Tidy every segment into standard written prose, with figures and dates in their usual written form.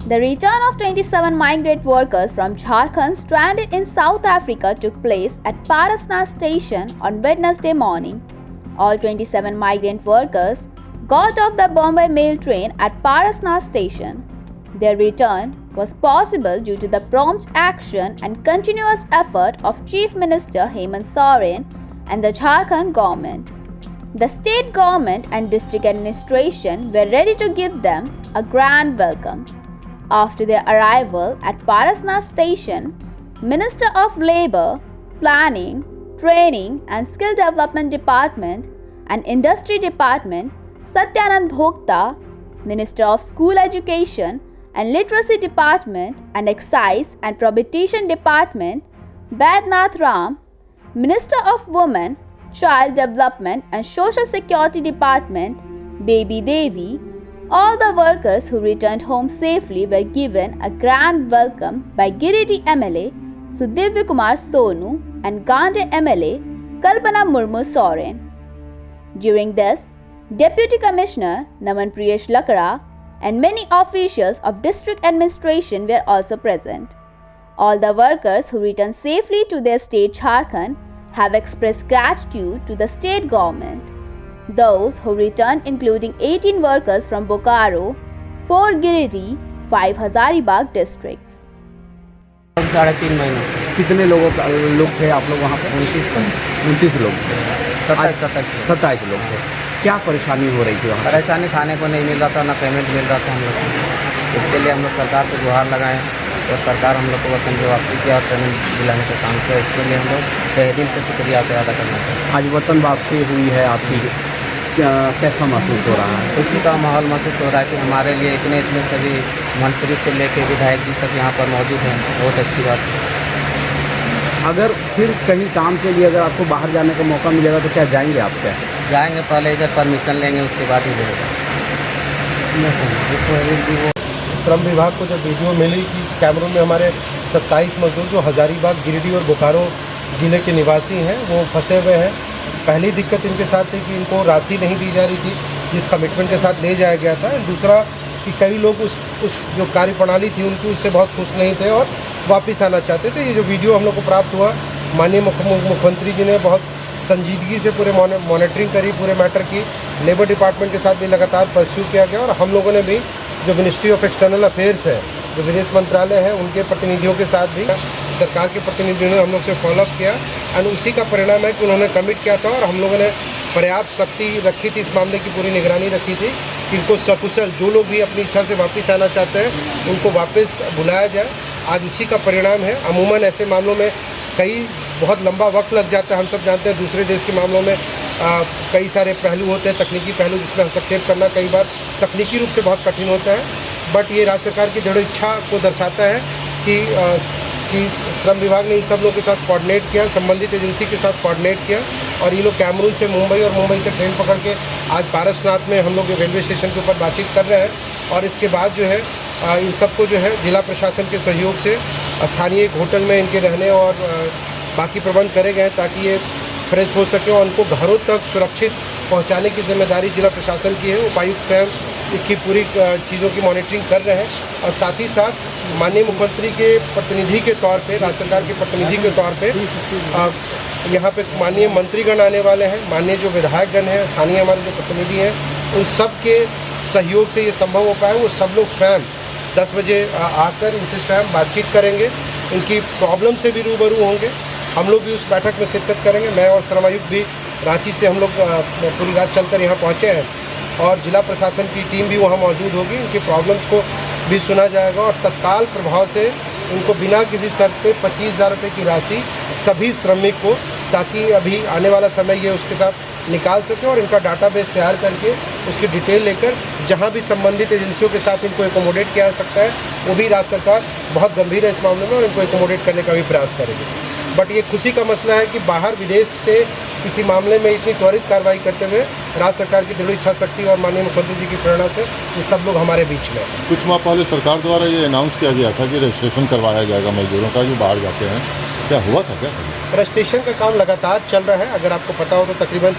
The return of 27 migrant workers from Jharkhand stranded in South Africa took place at Parasna station on Wednesday morning. All 27 migrant workers got off the Bombay mail train at Parasna station. Their return was possible due to the prompt action and continuous effort of Chief Minister Hemant Soren and the Jharkhand government. The state government and district administration were ready to give them a grand welcome. After their arrival at Parasna station, Minister of Labour, Planning, Training and Skill Development Department and Industry Department Satyanand Bhokta, Minister of School Education and Literacy Department and Excise and Prohibition Department Badnath Ram, Minister of Women, Child Development and Social Security Department Baby Devi, all the workers who returned home safely were given a grand welcome by Giridih MLA Sudivya Kumar Sonu and Gandhi MLA Kalpana Murmu Soren. During this, Deputy Commissioner Naman Priyesh Lakra and many officials of district administration were also present. All the workers who returned safely to their state Jharkhand have expressed gratitude to the state government. Those who returned including 18 workers from Bokaro, 4 Giridih, 5 Hazaribagh districts. 3.5 महीने कितने लोग थे आप लोग वहाँ पे? 29 लोग थे। 27 लोग थे। क्या परेशानी हो रही थी वहाँ? परेशानी खाने को नहीं मिल रहा था, ना पेमेंट मिल रहा था हम लोग को। इसके लिए हम लोग सरकार से गुहार लगाए और सरकार हम लोग को वतन की वापसी किया और पेमेंट दिलाने का काम किया। इसके लिए हम लोग तहे दिल से शुक्रिया अदा करना चाहते हैं। आज वतन वापसी हुई है आपकी, कैसा महसूस हो रहा है? खुशी का माहौल महसूस हो रहा है कि हमारे लिए इतने सभी मंत्री से लेकर विधायक जी तक यहाँ पर मौजूद हैं। बहुत अच्छी बात है। अगर फिर कहीं काम के लिए अगर आपको बाहर जाने का मौका मिलेगा तो क्या जाएंगे आप? क्या जाएंगे? पहले इधर परमिशन लेंगे, उसके बाद ही जाएगा। श्रम विभाग को जब वीडियो मिली कि कैमरों में हमारे 27 मजदूर जो हजारीबाग, गिरिडीह और बोकारो ज़िले के निवासी हैं वो फंसे हुए हैं। पहली दिक्कत इनके साथ थी कि इनको राशि नहीं दी जा रही थी जिस कमिटमेंट के साथ ले जाया गया था। दूसरा कि कई लोग उस जो कार्यप्रणाली थी उनकी उससे बहुत खुश नहीं थे और वापस आना चाहते थे। ये जो वीडियो हम लोग को प्राप्त हुआ, माननीय मुख्यमंत्री जी ने बहुत संजीदगी से पूरे मॉनिटरिंग करी पूरे मैटर की। लेबर डिपार्टमेंट के साथ भी लगातार परस्यू किया गया और हम लोगों ने भी जो मिनिस्ट्री ऑफ एक्सटर्नल अफेयर्स है, जो विदेश मंत्रालय है, उनके प्रतिनिधियों के साथ भी सरकार के प्रतिनिधियों ने हम लोग से फॉलोअप किया और उसी का परिणाम है कि उन्होंने कमिट किया था और हम लोगों ने पर्याप्त शक्ति रखी थी, इस मामले की पूरी निगरानी रखी थी कि इनको सकुशल जो लोग भी अपनी इच्छा से वापस आना चाहते हैं उनको वापस बुलाया जाए। आज उसी का परिणाम है। अमूमन ऐसे मामलों में बहुत लंबा वक्त लग जाता है। हम सब जानते हैं दूसरे देश के मामलों में कई सारे पहलू होते हैं, तकनीकी पहलू जिसमें हस्तक्षेप करना कई बार तकनीकी रूप से बहुत कठिन होता है। बट ये राज्य सरकार की दृढ़ इच्छा को दर्शाता है कि श्रम विभाग ने इन सब लोगों के साथ कोऑर्डिनेट किया, संबंधित एजेंसी के साथ कोऑर्डिनेट किया और ये लोग कैमरून से मुंबई और मुंबई से ट्रेन पकड़ के आज पारसनाथ में हम लोग रेलवे स्टेशन के ऊपर बातचीत कर रहे हैं। और इसके बाद जो है इन सबको जो है जिला प्रशासन के सहयोग से स्थानीय एक होटल में इनके रहने और बाकी प्रबंध करे गए ताकि ये फ्रेश हो सके और उनको घरों तक सुरक्षित पहुंचाने की जिम्मेदारी जिला प्रशासन की है। उपायुक्त स्वयं इसकी पूरी चीज़ों की मॉनिटरिंग कर रहे हैं और साथ ही साथ माननीय मुख्यमंत्री के प्रतिनिधि के तौर पे, राज्य सरकार के प्रतिनिधि के तौर पे यहाँ पे माननीय मंत्रीगण आने वाले हैं, माननीय जो विधायकगण हैं, स्थानीय हमारे जो प्रतिनिधि हैं, उन सब के सहयोग से ये संभव हो पाया। वो सब लोग स्वयं 10 बजे आकर इनसे स्वयं बातचीत करेंगे, इनकी प्रॉब्लम से भी रूबरू होंगे। हम लोग भी उस बैठक में शिरकत करेंगे। मैं और श्रम आयुक्त भी रांची से हम लोग पूरी रात चलकर यहाँ पहुँचे हैं और जिला प्रशासन की टीम भी वहाँ मौजूद होगी। इनकी प्रॉब्लम्स को भी सुना जाएगा और तत्काल प्रभाव से उनको बिना किसी शर्त पे 25,000 रुपये की राशि सभी श्रमिक को, ताकि अभी आने वाला समय ये उसके साथ निकाल सके और इनका डाटाबेस तैयार करके उसकी डिटेल लेकर जहाँ भी संबंधित एजेंसियों के साथ इनको एकोमोडेट किया जा सकता है वो भी राज्य सरकार बहुत गंभीर है इस मामले में और इनको एकोमोडेट करने का भी प्रयास करेगी। बट ये खुशी का मसला है कि बाहर विदेश से किसी मामले में इतनी त्वरित कार्रवाई करते हुए राज्य सरकार की दृढ़ इच्छा शक्ति और माननीय मुख्यमंत्री जी की प्रेरणा से ये सब लोग हमारे बीच में। कुछ माह पहले सरकार द्वारा ये अनाउंस किया गया था कि रजिस्ट्रेशन करवाया जाएगा मजदूरों का जो बाहर जाते हैं, क्या हुआ था? क्या रजिस्ट्रेशन का काम लगातार चल रहा है। अगर आपको पता हो तो तकरीबन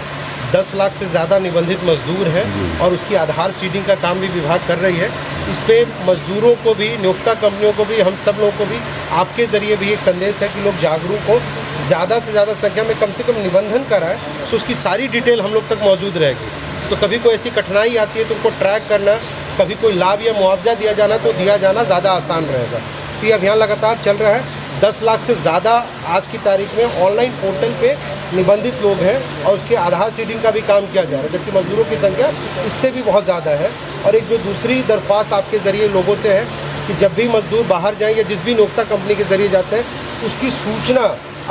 10 लाख से ज़्यादा निबंधित मजदूर हैं और उसकी आधार सीडिंग का काम भी विभाग कर रही है। इस पे मजदूरों को भी, नियोक्ता कंपनियों को भी, हम सब लोगों को भी आपके ज़रिए भी एक संदेश है कि लोग जागरूक हो, ज़्यादा से ज़्यादा संख्या में कम से कम निबंधन कराएं, तो उसकी सारी डिटेल हम लोग तक मौजूद रहेगी। तो कभी कोई ऐसी कठिनाई आती है तो उनको ट्रैक करना, कभी कोई लाभ या मुआवजा दिया जाना तो दिया जाना ज़्यादा आसान रहेगा। तो ये अभियान लगातार चल रहा है। 10 लाख से ज़्यादा आज की तारीख में ऑनलाइन पोर्टल पे निबंधित लोग हैं और उसके आधार सीडिंग का भी काम किया जा रहा है, जबकि मजदूरों की संख्या इससे भी बहुत ज़्यादा है। और एक जो दूसरी दरख्वास्त आपके ज़रिए लोगों से है कि जब भी मजदूर बाहर जाएँ या जिस भी नियोक्ता कंपनी के ज़रिए जाते हैं, उसकी सूचना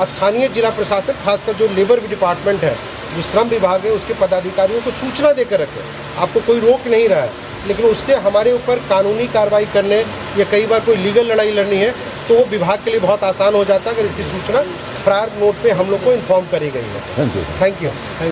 स्थानीय जिला प्रशासन, खासकर जो लेबर डिपार्टमेंट है, जो श्रम विभाग है, उसके पदाधिकारियों को सूचना देकर रखें। आपको कोई रोक नहीं रहा है, लेकिन उससे हमारे ऊपर कानूनी कार्रवाई करने या कई बार कोई लीगल लड़ाई लड़नी है तो वो विभाग के लिए बहुत आसान हो जाता है अगर इसकी सूचना प्रायर नोट पे हम लोग को इन्फॉर्म करी गई है। Thank you. Thank you.